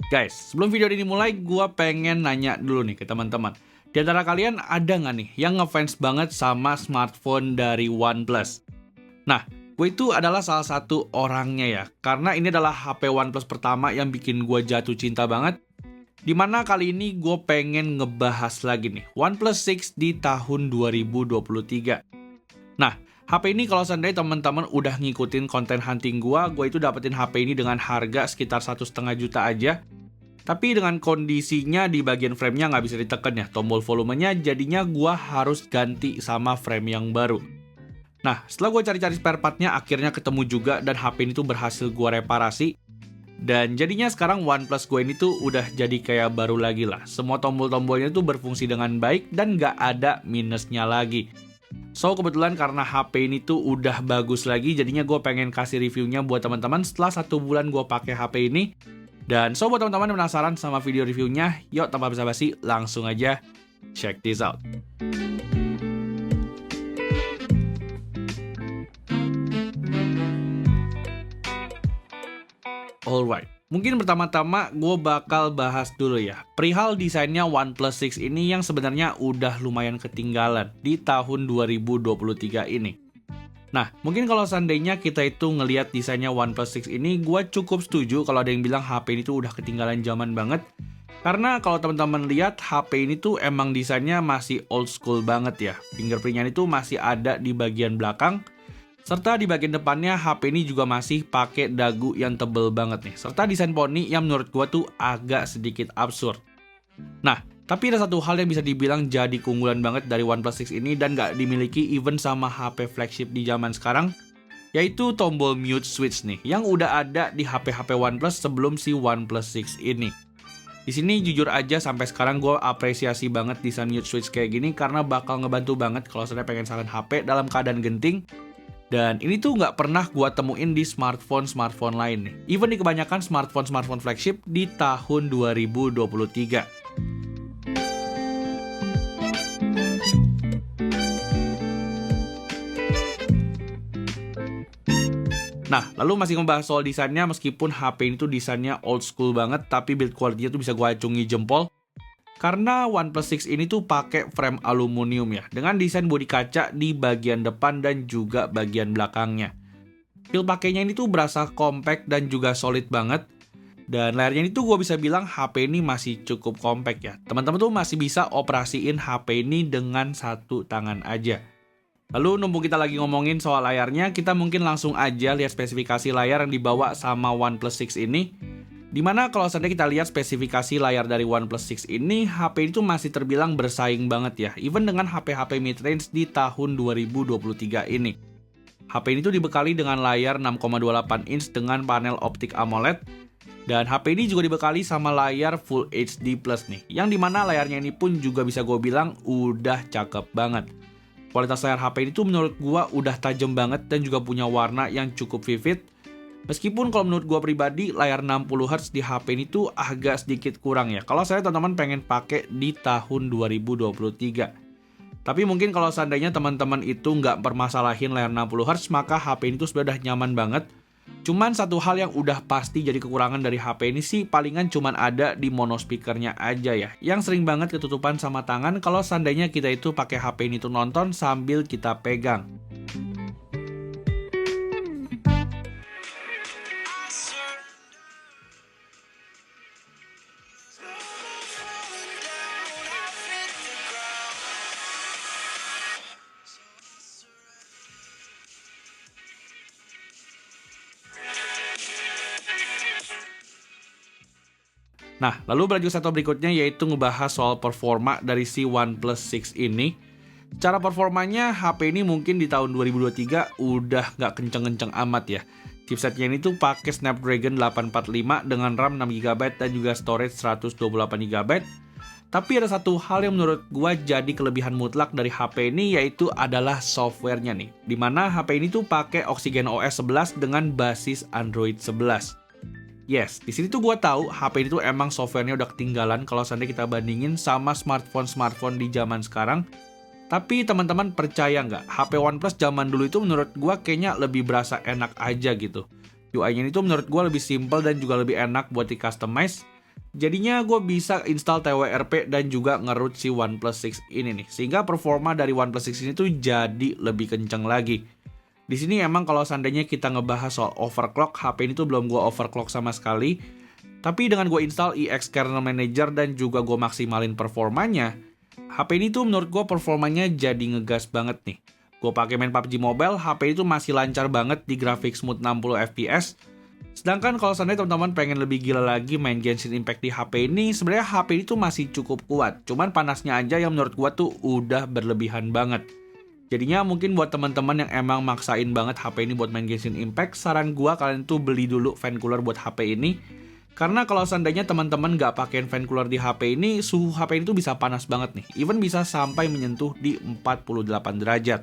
Guys, sebelum video ini mulai, gue pengen nanya dulu nih ke teman-teman. Di antara kalian ada nggak nih yang ngefans banget sama smartphone dari OnePlus? Nah, gue itu adalah salah satu orangnya ya. Karena ini adalah HP OnePlus pertama yang bikin gue jatuh cinta banget. Dimana kali ini gue pengen ngebahas lagi nih OnePlus 6 di tahun 2023. Nah, HP ini kalau seandainya teman-teman udah ngikutin konten hunting gue itu dapetin HP ini dengan harga sekitar 1,5 juta aja. Tapi dengan kondisinya di bagian framenya nggak bisa ditekan ya, tombol volumenya, jadinya gue harus ganti sama frame yang baru. Nah, setelah gue cari-cari spare partnya, akhirnya ketemu juga dan HP ini tuh berhasil gue reparasi. Dan jadinya sekarang OnePlus gue ini tuh udah jadi kayak baru lagi lah. Semua tombol-tombolnya tuh berfungsi dengan baik dan nggak ada minusnya lagi. So, kebetulan karena HP ini tuh udah bagus lagi, jadinya gue pengen kasih reviewnya buat teman-teman setelah 1 bulan gue pakai HP ini. Dan so, buat teman-teman yang penasaran sama video reviewnya, yuk tanpa basa-basi langsung aja check this out. Alright, mungkin pertama-tama gue bakal bahas dulu ya perihal desainnya OnePlus 6 ini yang sebenarnya udah lumayan ketinggalan di tahun 2023 ini. Nah, mungkin kalau seandainya kita itu ngelihat desainnya OnePlus 6 ini, gue cukup setuju kalau ada yang bilang HP ini tuh udah ketinggalan zaman banget. Karena kalau teman-teman lihat, HP ini tuh emang desainnya masih old school banget ya. Fingerprintnya itu masih ada di bagian belakang. Serta di bagian depannya, HP ini juga masih pakai dagu yang tebel banget nih. Serta desain poni yang menurut gue tuh agak sedikit absurd. Nah, tapi ada satu hal yang bisa dibilang jadi keunggulan banget dari OnePlus 6 ini dan gak dimiliki even sama HP flagship di zaman sekarang, yaitu tombol mute switch nih, yang udah ada di HP-HP OnePlus sebelum si OnePlus 6 ini. Di sini jujur aja sampai sekarang gue apresiasi banget desain mute switch kayak gini karena bakal ngebantu banget kalau saya pengen silent HP dalam keadaan genting. Dan ini tuh nggak pernah gue temuin di smartphone lain nih. Even di kebanyakan smartphone flagship di tahun 2023. Nah, lalu masih ngebahas soal desainnya, meskipun HP ini tuh desainnya old school banget, tapi build quality-nya tuh bisa gue acungi jempol. Karena OnePlus 6 ini tuh pakai frame aluminium ya, dengan desain bodi kaca di bagian depan dan juga bagian belakangnya. Feel pakainya ini tuh berasa compact dan juga solid banget. Dan layarnya ini tuh gue bisa bilang HP ini masih cukup compact ya. Teman-teman tuh masih bisa operasiin HP ini dengan satu tangan aja. Lalu numpuk kita lagi ngomongin soal layarnya, kita mungkin langsung aja lihat spesifikasi layar yang dibawa sama OnePlus 6 ini. Dimana kalau seandainya kita lihat spesifikasi layar dari OnePlus 6 ini, HP itu masih terbilang bersaing banget ya, even dengan HP-HP mid-range di tahun 2023 ini. HP ini tuh dibekali dengan layar 6,28 inch dengan panel optik AMOLED, dan HP ini juga dibekali sama layar Full HD Plus nih, yang dimana layarnya ini pun juga bisa gue bilang udah cakep banget. Kualitas layar HP ini tuh menurut gua udah tajam banget dan juga punya warna yang cukup vivid. Meskipun kalau menurut gua pribadi layar 60Hz di HP ini tuh agak sedikit kurang ya. Kalau saya teman-teman pengen pakai di tahun 2023. Tapi mungkin kalau seandainya teman-teman itu nggak permasalahin layar 60Hz, maka HP ini tuh sudah nyaman banget. Cuman satu hal yang udah pasti jadi kekurangan dari HP ini sih palingan cuman ada di mono speakernya aja ya, yang sering banget ketutupan sama tangan kalau seandainya kita itu pakai HP ini tuh nonton sambil kita pegang. Nah, lalu berlanjut satu berikutnya yaitu ngebahas soal performa dari si OnePlus 6 ini. Secara performanya, HP ini mungkin di tahun 2023 udah nggak kenceng-kenceng amat ya. Chipsetnya ini tuh pakai Snapdragon 845 dengan RAM 6GB dan juga storage 128GB. Tapi ada satu hal yang menurut gua jadi kelebihan mutlak dari HP ini, yaitu adalah softwarenya nih. Dimana HP ini tuh pakai Oxygen OS 11 dengan basis Android 11. Yes, di sini tuh gue tahu HP ini tuh emang softwarenya udah ketinggalan kalau seandainya kita bandingin sama smartphone di zaman sekarang. Tapi teman-teman percaya nggak, HP OnePlus zaman dulu itu menurut gue kayaknya lebih berasa enak aja gitu. UI-nya itu menurut gue lebih simple dan juga lebih enak buat di-customize. Jadinya gue bisa install TWRP dan juga ngerut si OnePlus 6 ini nih. Sehingga performa dari OnePlus 6 ini tuh jadi lebih kenceng lagi. Di sini emang kalau seandainya kita ngebahas soal overclock, HP ini tuh belum gue overclock sama sekali. Tapi dengan gue install EX Kernel Manager dan juga gue maksimalin performanya, HP ini tuh menurut gue performanya jadi ngegas banget nih. Gue pakai main PUBG Mobile, HP itu masih lancar banget di grafik smooth 60 fps. Sedangkan kalau seandainya teman-teman pengen lebih gila lagi main Genshin Impact di HP ini, sebenarnya HP itu masih cukup kuat. Cuman panasnya aja yang menurut gua tuh udah berlebihan banget. Jadinya mungkin buat teman-teman yang emang maksain banget HP ini buat main Genshin Impact, saran gua kalian tuh beli dulu fan cooler buat HP ini. Karena kalau seandainya teman-teman nggak pakein fan cooler di HP ini, suhu HP ini tuh bisa panas banget nih. Even bisa sampai menyentuh di 48 derajat.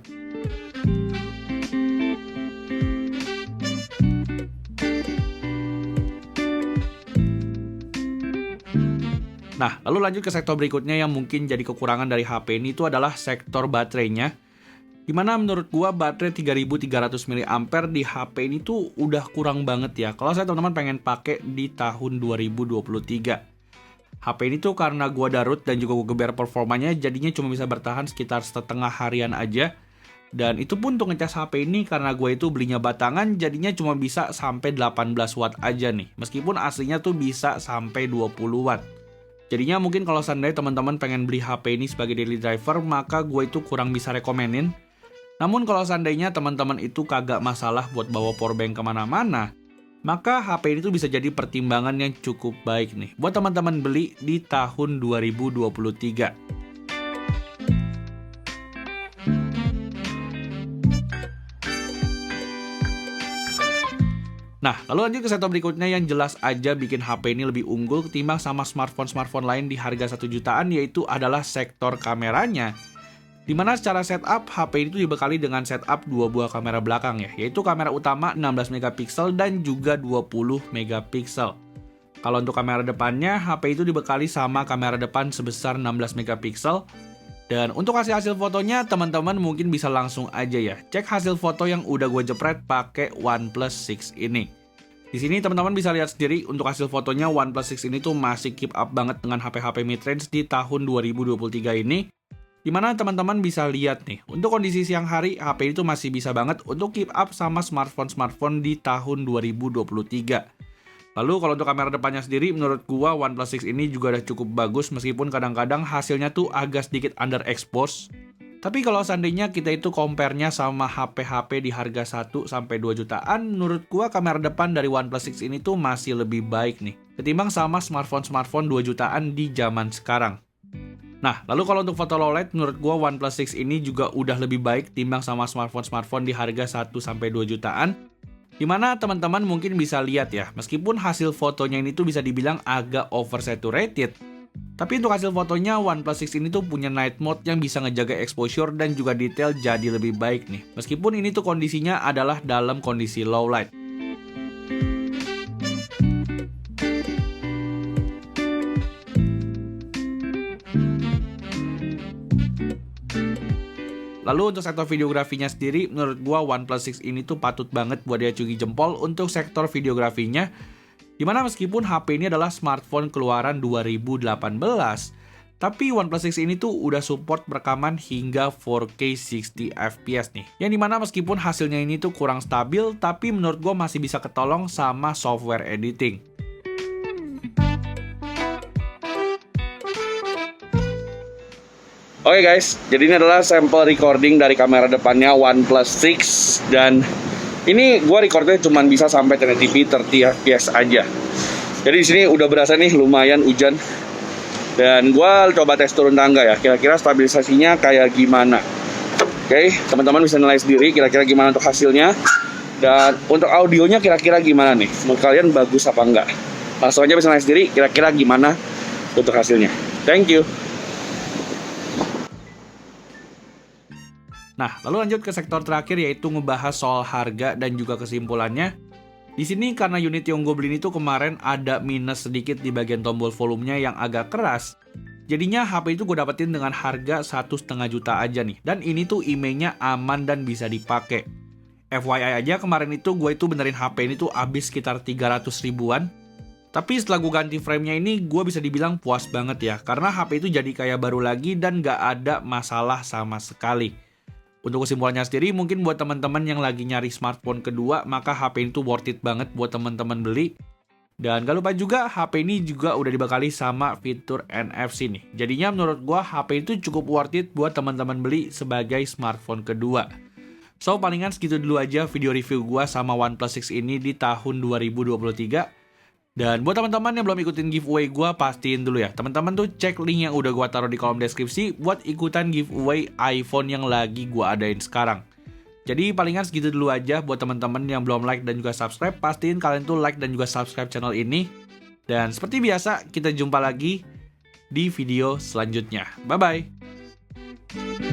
Nah, lalu lanjut ke sektor berikutnya yang mungkin jadi kekurangan dari HP ini itu adalah sektor baterainya. Dimana menurut gua baterai 3300 mAh di HP ini tuh udah kurang banget ya. Kalau saya teman-teman pengen pakai di tahun 2023. HP ini tuh karena gua darut dan juga gua geber performanya jadinya cuma bisa bertahan sekitar setengah harian aja. Dan itu pun untuk ngecas HP ini karena gue itu belinya batangan jadinya cuma bisa sampai 18 watt aja nih. Meskipun aslinya tuh bisa sampai 20 watt. Jadinya mungkin kalau seandainya teman-teman pengen beli HP ini sebagai daily driver, maka gue itu kurang bisa rekomenin. Namun kalau seandainya teman-teman itu kagak masalah buat bawa powerbank kemana-mana, maka HP ini tuh bisa jadi pertimbangan yang cukup baik nih buat teman-teman beli di tahun 2023. Nah, lalu lanjut ke sektor berikutnya yang jelas aja bikin HP ini lebih unggul ketimbang sama smartphone-smartphone lain di harga 1 jutaan, yaitu adalah sektor kameranya. Dimana secara setup, HP ini tuh dibekali dengan setup 2 buah kamera belakang ya, yaitu kamera utama 16 megapiksel dan juga 20 megapiksel. Kalau untuk kamera depannya, HP itu dibekali sama kamera depan sebesar 16 megapiksel. Dan untuk hasil fotonya, teman-teman mungkin bisa langsung aja ya cek hasil foto yang udah gue jepret pakai OnePlus 6 ini. Di sini teman-teman bisa lihat sendiri untuk hasil fotonya OnePlus 6 ini tuh masih keep up banget dengan HP-HP mid-range di tahun 2023 ini. Dimana teman-teman bisa lihat nih, untuk kondisi siang hari, HP itu masih bisa banget untuk keep up sama smartphone-smartphone di tahun 2023. Lalu kalau untuk kamera depannya sendiri, menurut gua OnePlus 6 ini juga udah cukup bagus meskipun kadang-kadang hasilnya tuh agak sedikit underexpose. Tapi kalau seandainya kita itu compare-nya sama HP-HP di harga 1-2 jutaan, menurut gua kamera depan dari OnePlus 6 ini tuh masih lebih baik nih ketimbang sama smartphone-smartphone 2 jutaan di zaman sekarang. Nah, lalu kalau untuk foto low light, menurut gua OnePlus 6 ini juga udah lebih baik timbang sama smartphone-smartphone di harga 1-2 jutaan. Dimana teman-teman mungkin bisa lihat ya, meskipun hasil fotonya ini tuh bisa dibilang agak oversaturated, tapi untuk hasil fotonya OnePlus 6 ini tuh punya night mode yang bisa ngejaga exposure dan juga detail jadi lebih baik nih. Meskipun ini tuh kondisinya adalah dalam kondisi low light. Lalu untuk sektor videografinya sendiri, menurut gua OnePlus 6 ini tuh patut banget buat diacungi jempol untuk sektor videografinya. Dimana meskipun HP ini adalah smartphone keluaran 2018, tapi OnePlus 6 ini tuh udah support rekaman hingga 4K 60 fps nih. Yang dimana meskipun hasilnya ini tuh kurang stabil, tapi menurut gua masih bisa ketolong sama software editing. Oke guys, jadi ini adalah sampel recording dari kamera depannya OnePlus 6. Dan ini gue recordnya cuma bisa sampai 1080p 30 fps aja. Jadi di sini udah berasa nih lumayan hujan. Dan gue coba tes turun tangga ya, kira-kira stabilisasinya kayak gimana. Oke, teman-teman bisa nilai sendiri kira-kira gimana untuk hasilnya. Dan untuk audionya kira-kira gimana nih, menurut kalian bagus apa enggak. Langsung aja bisa nilai sendiri kira-kira gimana untuk hasilnya. Thank you. Nah, lalu lanjut ke sektor terakhir yaitu ngebahas soal harga dan juga kesimpulannya. Di sini karena unit yang gue beli itu kemarin ada minus sedikit di bagian tombol volumenya yang agak keras. Jadinya HP itu gue dapetin dengan harga 1,5 juta aja nih. Dan ini tuh IMEI-nya aman dan bisa dipakai. FYI aja kemarin itu gue itu benerin HP ini tuh habis sekitar 300 ribuan. Tapi setelah gue ganti framenya ini, gue bisa dibilang puas banget ya. Karena HP itu jadi kayak baru lagi dan gak ada masalah sama sekali. Untuk kesimpulannya sendiri, mungkin buat teman-teman yang lagi nyari smartphone kedua, maka HP itu worth it banget buat teman-teman beli. Dan gak lupa juga, HP ini juga udah dibekali sama fitur NFC nih. Jadinya menurut gue, HP itu cukup worth it buat teman-teman beli sebagai smartphone kedua. So, palingan segitu dulu aja video review gue sama OnePlus 6 ini di tahun 2023. Dan buat teman-teman yang belum ikutin giveaway gue, pastiin dulu ya. Teman-teman tuh cek link yang udah gue taruh di kolom deskripsi buat ikutan giveaway iPhone yang lagi gue adain sekarang. Jadi palingan segitu dulu aja buat teman-teman yang belum like dan juga subscribe. Pastiin kalian tuh like dan juga subscribe channel ini. Dan seperti biasa, kita jumpa lagi di video selanjutnya. Bye-bye!